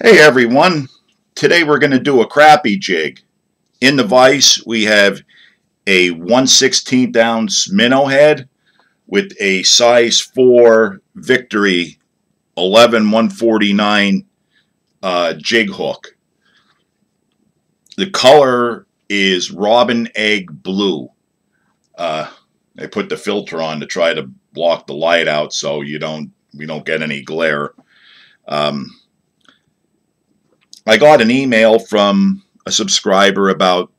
Hey everyone, today we're going to do a crappie jig. In the vise we have a 1/16 ounce minnow head with a size 4 Victory 11-149 jig hook. The color is robin egg blue. I put the filter on to try to block the light out so we don't get any glare. I got an email from a subscriber about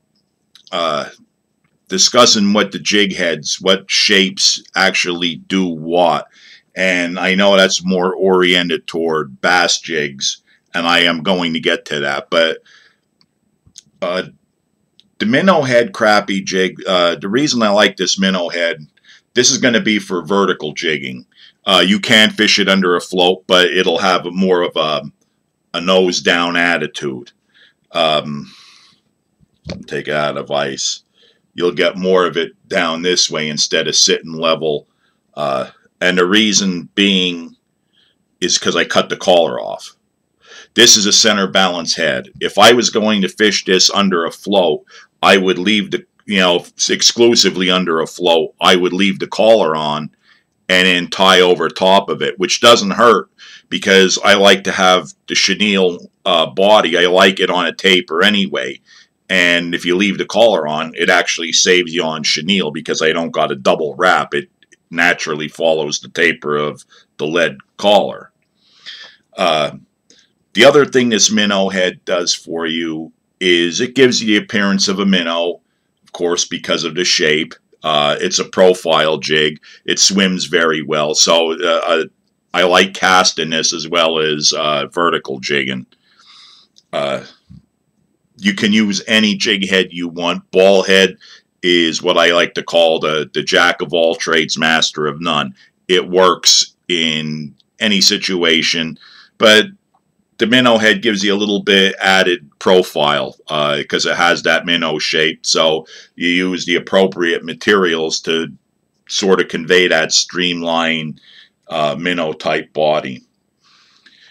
discussing what the jig heads, what shapes actually do what. And I know that's more oriented toward bass jigs, and I am going to get to that. But the minnow head crappie jig, the reason I like this minnow head, this is going to be for vertical jigging. You can fish it under a float, but it'll have more of a nose down attitude. Take it out of ice. You'll get more of it down this way instead of sitting level. And the reason being is because I cut the collar off. This is a center balance head. If I was going to fish this under a float, I would leave the, exclusively under a float, I would leave the collar on and then tie over top of it, which doesn't hurt because I like to have the chenille body. I like it on a taper anyway. And if you leave the collar on, it actually saves you on chenille because I don't got a double wrap. It naturally follows the taper of the lead collar. The other thing this minnow head does for you is it gives you the appearance of a minnow, of course, because of the shape. It's a profile jig. It swims very well. So I like casting this as well as vertical jigging. You can use any jig head you want. Ball head is what I like to call the jack of all trades, master of none. It works in any situation, but the minnow head gives you a little bit added profile because it has that minnow shape. So you use the appropriate materials to sort of convey that streamlined minnow type body.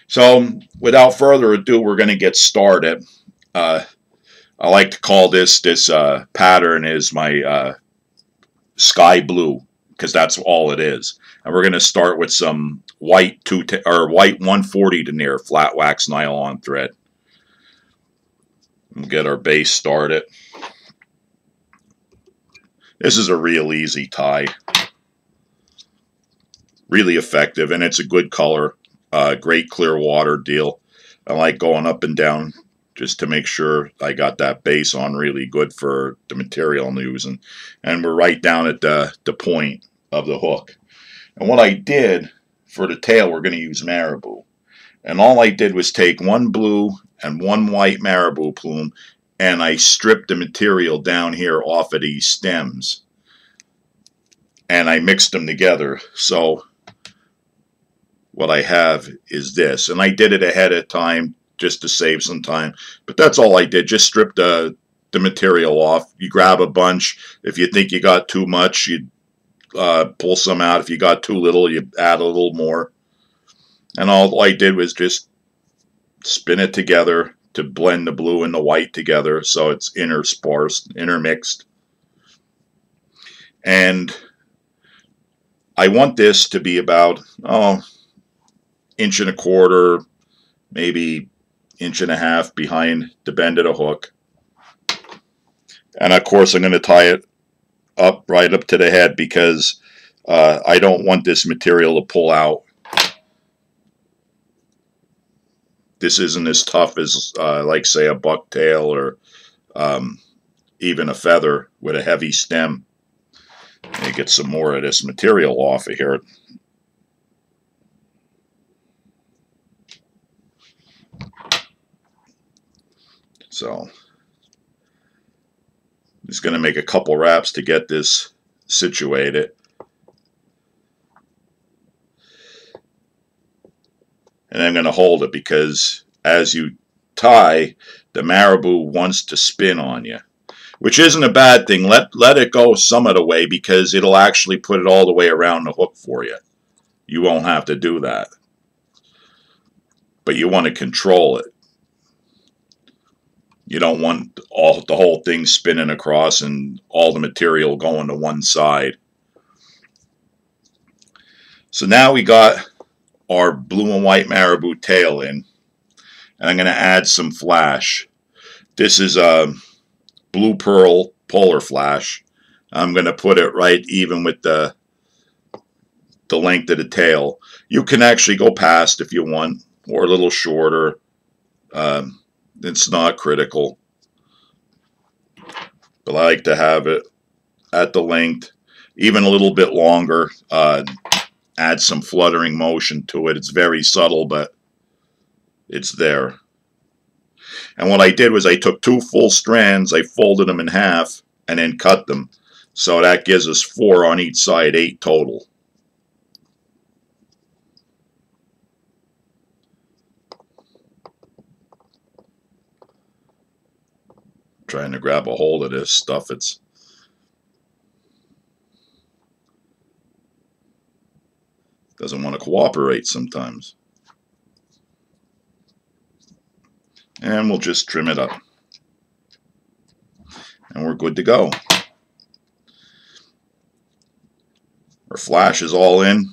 So without further ado, we're going to get started. I like to call this pattern is my sky blue because that's all it is. And we're going to start with some white white 140 denier flat wax nylon thread. We'll get our base started. This is a real easy tie. Really effective, and it's a good color. Great clear water deal. I like going up and down just to make sure I got that base on really good for the material I'm using. And we're right down at the point of the hook. And what I did for the tail, we're going to use marabou. And all I did was take one blue and one white marabou plume, and I stripped the material down here off of these stems. And I mixed them together. So what I have is this. And I did it ahead of time just to save some time. But that's all I did. Just strip the material off. You grab a bunch. If you think you got too much, you pull some out. If you got too little, you add a little more. And all I did was just spin it together to blend the blue and the white together so it's intermixed. And I want this to be about, inch and a quarter, maybe inch and a half behind the bend of the hook. And of course I'm going to tie it up right up to the head because I don't want this material to pull out. This isn't as tough as like say a bucktail or even a feather with a heavy stem. Let me get some more of this material off of here. So I'm just going to make a couple wraps to get this situated. And I'm going to hold it because as you tie, the marabou wants to spin on you, which isn't a bad thing. Let it go some of the way because it'll actually put it all the way around the hook for you. You won't have to do that. But you want to control it. You don't want the whole thing spinning across and all the material going to one side. So now we got our blue and white marabou tail in, and I'm going to add some flash. This is a blue pearl polar flash. I'm going to put it right even with the length of the tail. You can actually go past if you want, or a little shorter. It's not critical, but I like to have it at the length, even a little bit longer. Add some fluttering motion to it. It's very subtle, but it's there. And what I did was I took 2 full strands, I folded them in half, and then cut them. So that gives us 4 on each side, 8 total. Trying to grab a hold of this stuff. It's doesn't want to cooperate sometimes. And we'll just trim it up. And we're good to go. Our flash is all in.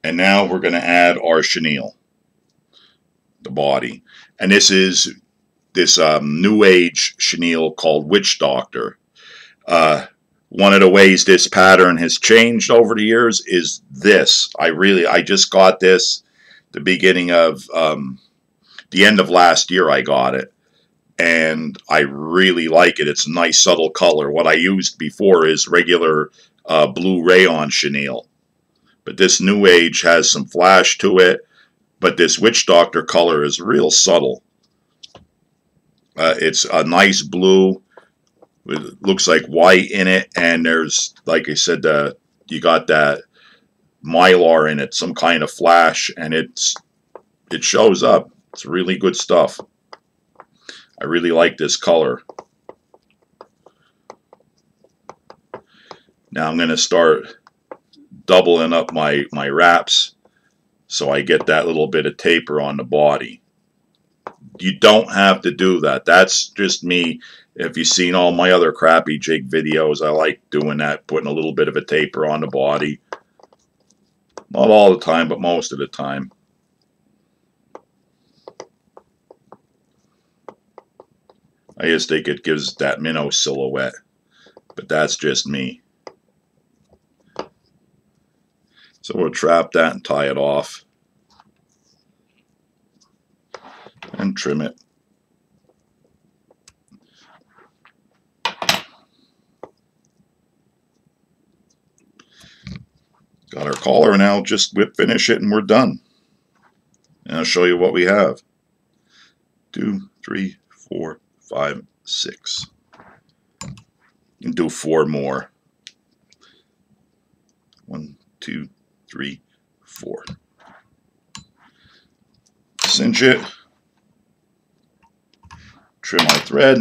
And now we're going to add our chenille, the body. And this is this new age chenille called Witch Doctor. One of the ways this pattern has changed over the years is this. I just got this the beginning of the end of last year. I got it, and I really like it. It's a nice subtle color. What I used before is regular blue rayon chenille, but this new age has some flash to it. But this Witch Doctor color is real subtle. It's a nice blue. It looks like white in it, and there's, like I said, you got that mylar in it, some kind of flash, and it shows up. It's really good stuff. I really like this color. Now I'm going to start doubling up my wraps so I get that little bit of taper on the body. You don't have to do that. That's just me. If you've seen all my other Crappie jig videos, I like doing that, putting a little bit of a taper on the body. Not all the time, but most of the time. I just think it gives that Minnow silhouette, but that's just me. So we'll trap that and tie it off and trim it. Got our collar, and I'll just whip finish it and we're done. And I'll show you what we have. 2, 3, 4, 5, 6. And do 4 more. 1, 2, 3, 4. Cinch it. Trim our thread.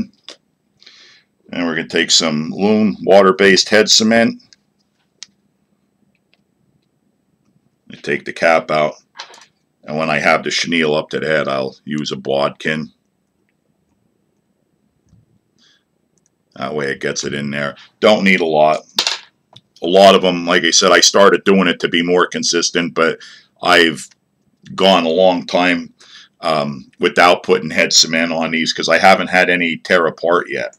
And we're going to take some Loon water-based head cement. Take the cap out, and when I have the chenille up to the head, I'll use a bodkin. That way it gets it in there. Don't need a lot. A lot of them, like I said, I started doing it to be more consistent, but I've gone a long time without putting head cement on these because I haven't had any tear apart yet.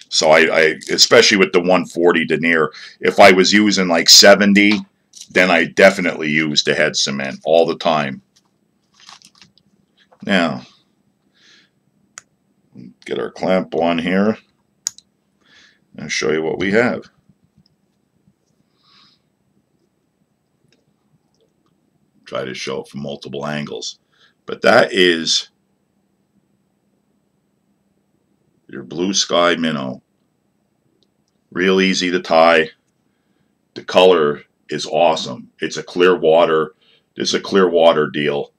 So I especially with the 140 denier, if I was using like 70, then I definitely use the head cement all the time. Now, get our clamp on here and show you what we have. Try to show it from multiple angles. But that is your blue sky minnow. Real easy to tie. The color is awesome. It's a clear water. This is a clear water deal.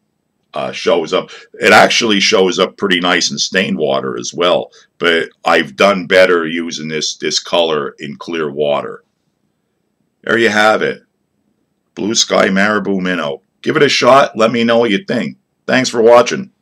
Shows up. It actually shows up pretty nice in stained water as well. But I've done better using this color in clear water. There you have it. Blue Sky Marabou Minnow. Give it a shot. Let me know what you think. Thanks for watching.